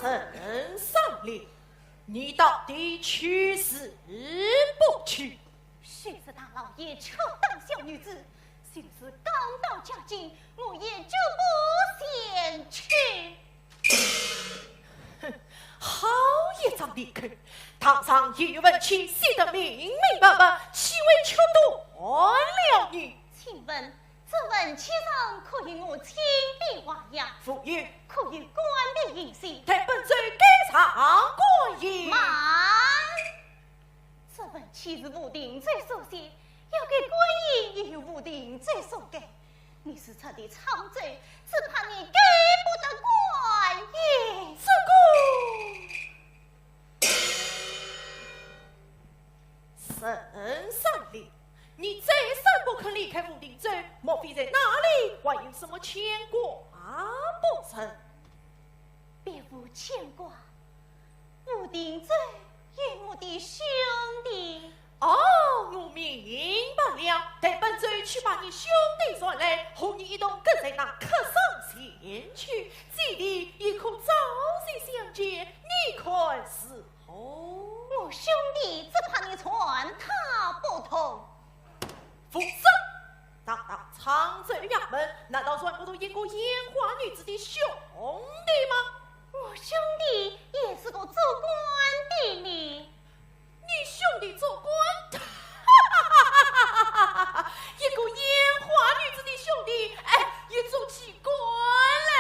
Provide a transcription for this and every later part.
圣上令，你到底去是不去？谁知大老爷扯当小女子，心思刚到家境，我也就不先去。哼，好一张脸孔！堂上一文气写得明明白白，岂为求断了你？请问这文签上可以我亲笔画押，妇女可以官笔印信，待本罪给上过瘾。慢！这文签是无定罪所写，要给官印也有无定罪所给。你是彻底长罪，只怕你给不得官印。这个圣上令，你再三不肯离开无定罪，莫非在哪里还有什么牵挂不成？别无牵挂，无定罪与我的兄弟。哦，我明白了，待本罪去把你兄弟抓来，和你一同跟在那客上前去，这里也可早些相见，你看是何？我兄弟只怕你传他不通。夫人，当长州衙门，难道算不出一个烟花女子的兄弟吗？我兄弟也是个做官的呢。你兄弟做官，一个烟花女子的兄弟，也做起官来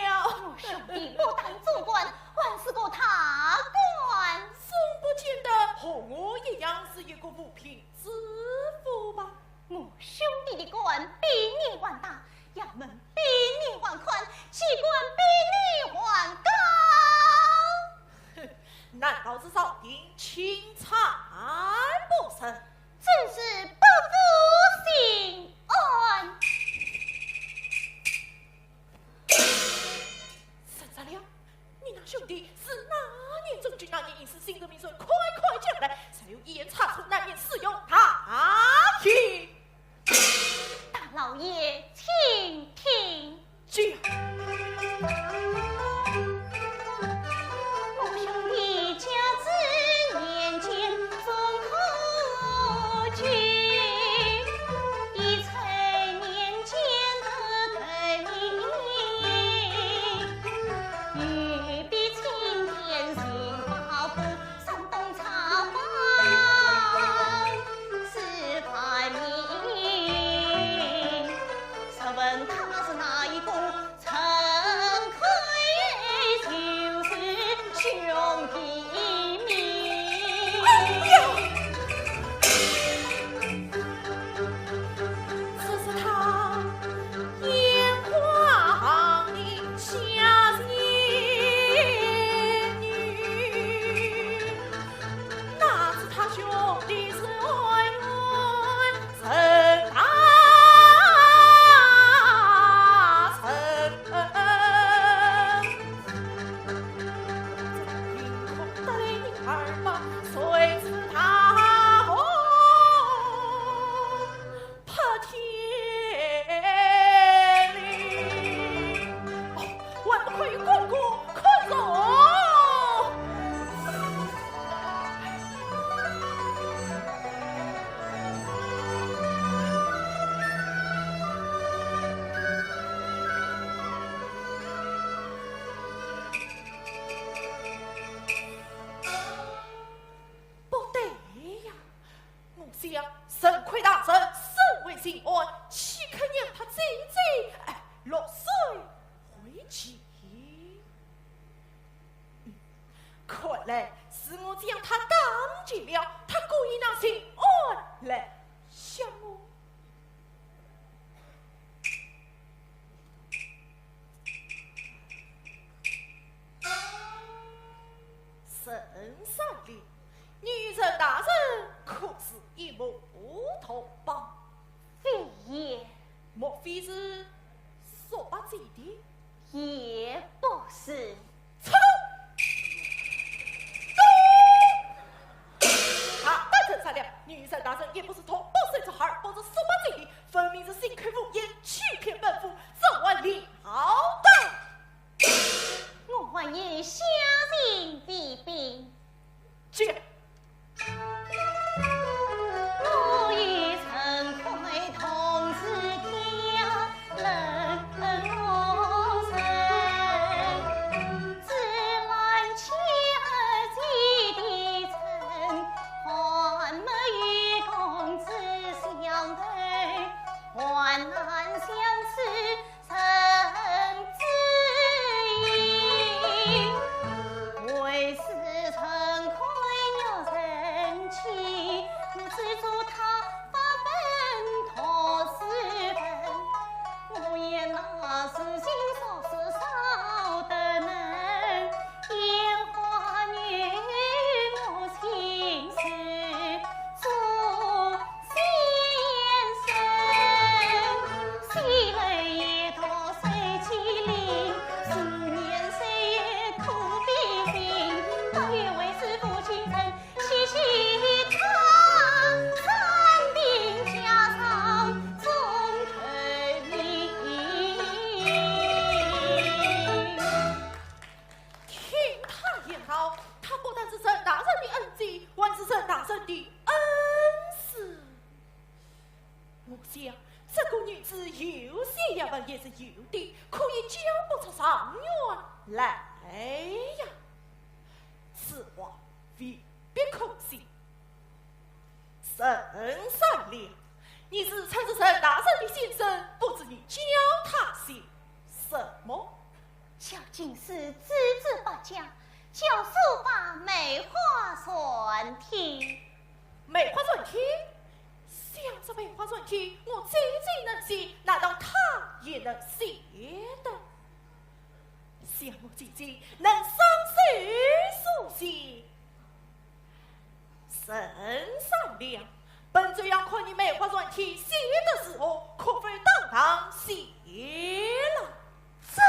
了。我兄弟不但做官，还是个大官，总不见得和我一样是一个五品知府吧？我兄弟的官比你还大，衙门比你还宽，机关比你还高。难道是朝廷钦差不成？真是不服心安。三三两，你那兄弟是哪年中举，哪年应是新革命罪？快快讲来，才有一言查出，难免使用他去。大老爷，请听。我兄弟家子年间总可居，一才年间得改名，欲比青天行法府，山东茶坊是排名。试问他是哪一个？陈奎就是兄弟名。这是他烟花行里下仙女，那是他兄弟是爱论陈大成。凭空得你二马，谁知他红破天里。还不快与公公快走！不对呀，我想神亏大神，身为心安，岂肯让他这落水回去？看来是我将他当尽了，他故意拿心安来想我。圣上令，女臣大人可是一目同胞？非也，莫非是说把贼的？也不是。操！他单纯善良，女臣大人也不是同胞生出孩儿，或者说把贼的，分明是心开无言，欺骗本府，早晚了得。我还也想难相识成知音，为时成亏了人妻，我资助他发奔托私奔，我也那是心少是少的能，烟花女我心事做先生，喜泪也多谁凄厉，思念谁也苦比心，当月为是父亲人，细细他三病家常总成名。听他言道，他不但是沈大人的恩基，还是沈大人的恩师。我想这个女子有些样本也是有的，可以教不出上源来呀。此话未必可信。沈善良，你是曾是沈大人的先生，不知你教他些什么？小进士资质不佳，教书法梅花算题。梅花算题，想着梅花算题，我最最能写，难道他也能写的？想我姐姐能上手书写，沈善良，本这样看你梅花算题写的时候，可非当堂写了。这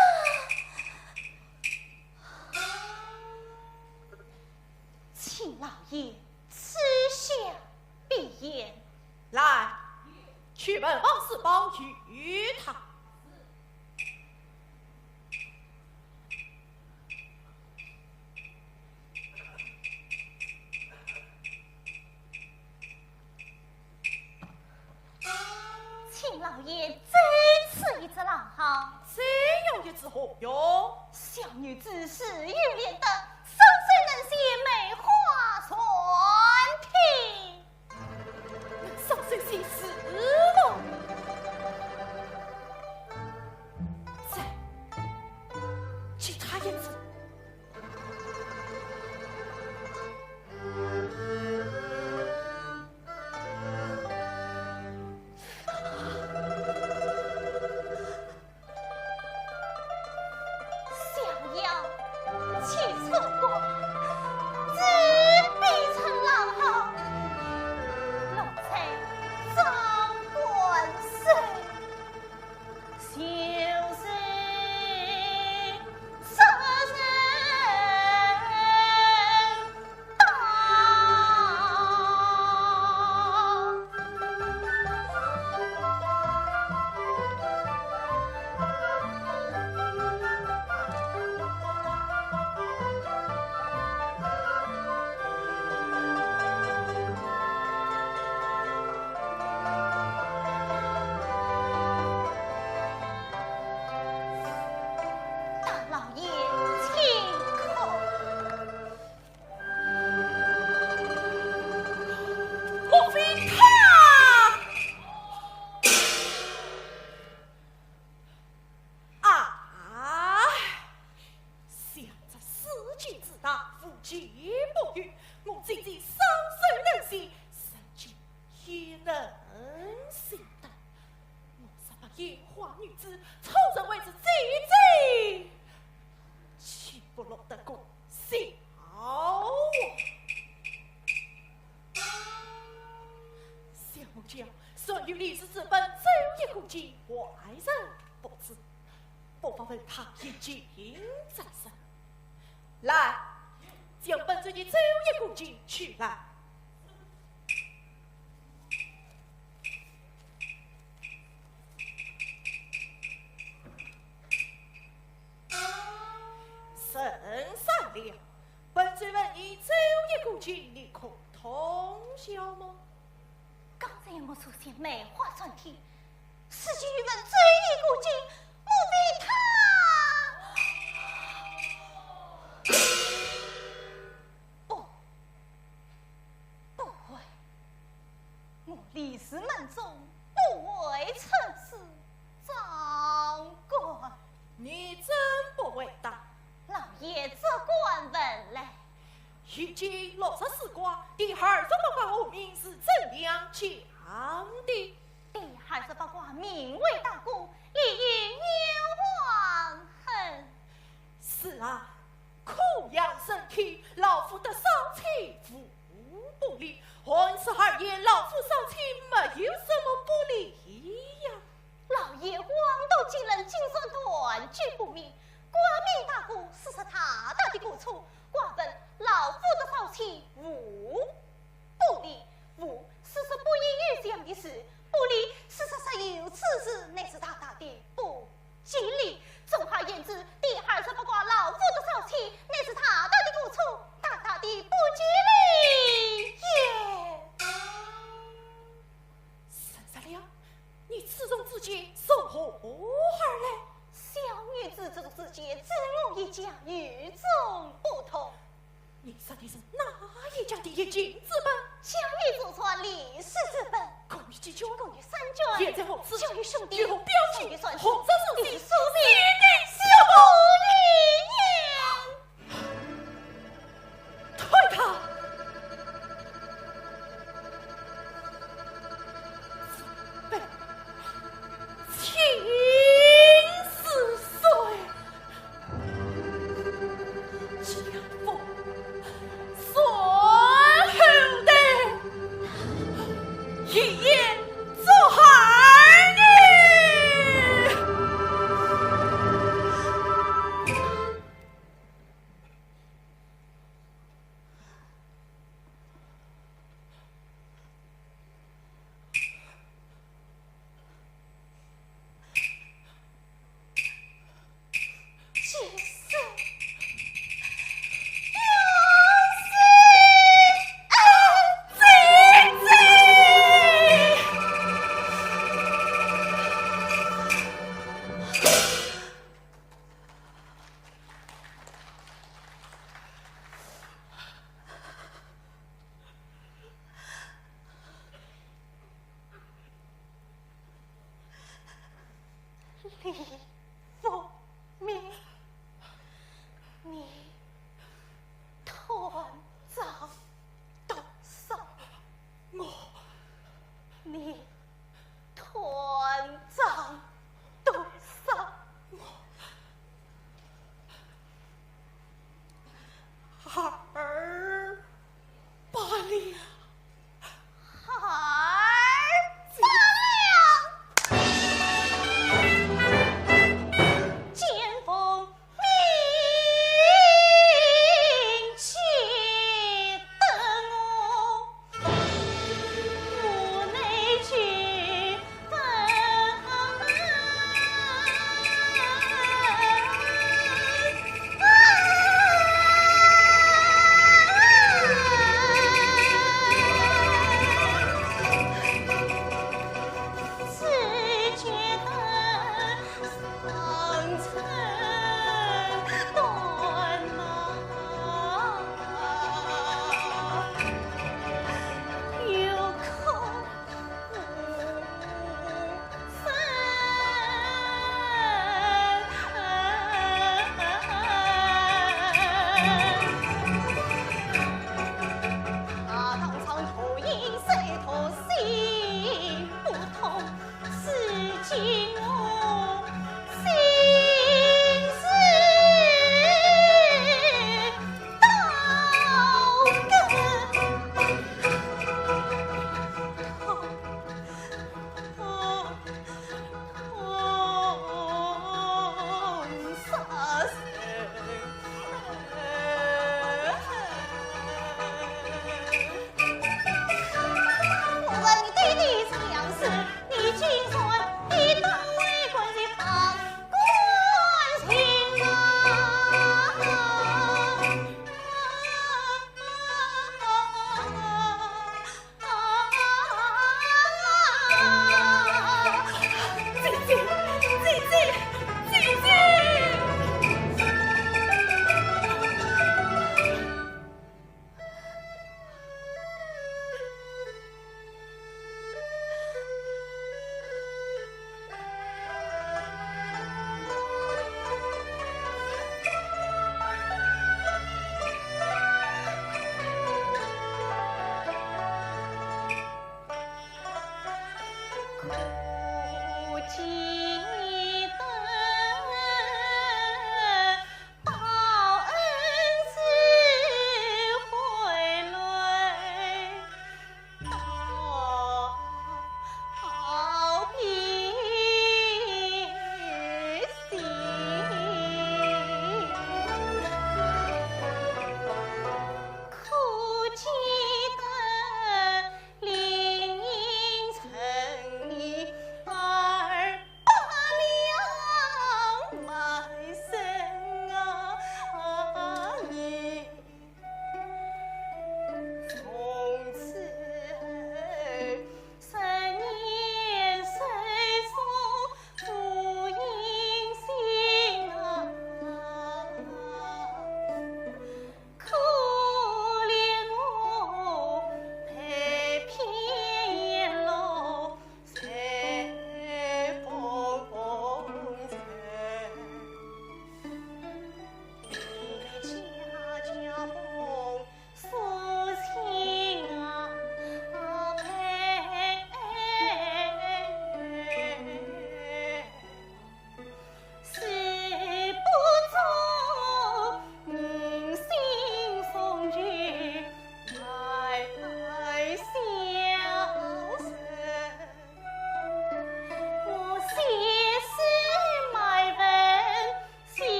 请老爷知下必言。来，去本王四宝与他。请老爷再赐一只老好，这样一只何用？小女子是欲练的，生虽能写梅花算题。上身写诗了。再其他一只。小妖起错过，自必成老好。奴才张冠生，修身杀人大老爷请口。莫非他？啊！想着司机自大，夫妻不育，我姐姐上水能写，神经也能写的。我是把烟花女子凑成为是姐姐，岂不落得过小我？小木匠，顺于历史之本，走一股劲，外人不知，不妨问他一经在身。来，将本尊的走一股劲取来。沈善良，本尊问你走一股劲，你可通晓吗？刚才我所写梅花算题，是句问追忆古今，莫非他？不会，我历史门中不为臣事。今人精神断绝不明，寡民大姑实是他大的过错，寡本老夫的少妻无不理，无实是不应预想的事，不理实有此事，乃是大大的不吉利。纵而言之，第二是不挂老夫的少妻，乃是他大的过错，大大的不吉利也。三三了，你此种之间从何而来？小女子这种之间，自我一家与众不同。你说的是哪一家的一经之本？小女祖传历史之本，共于几卷？共于3卷。现在后此就于兄弟，有标记就于算红色手机，书名，小不一言。退他！本秦4岁，相逢孙后代，一夜做儿女。你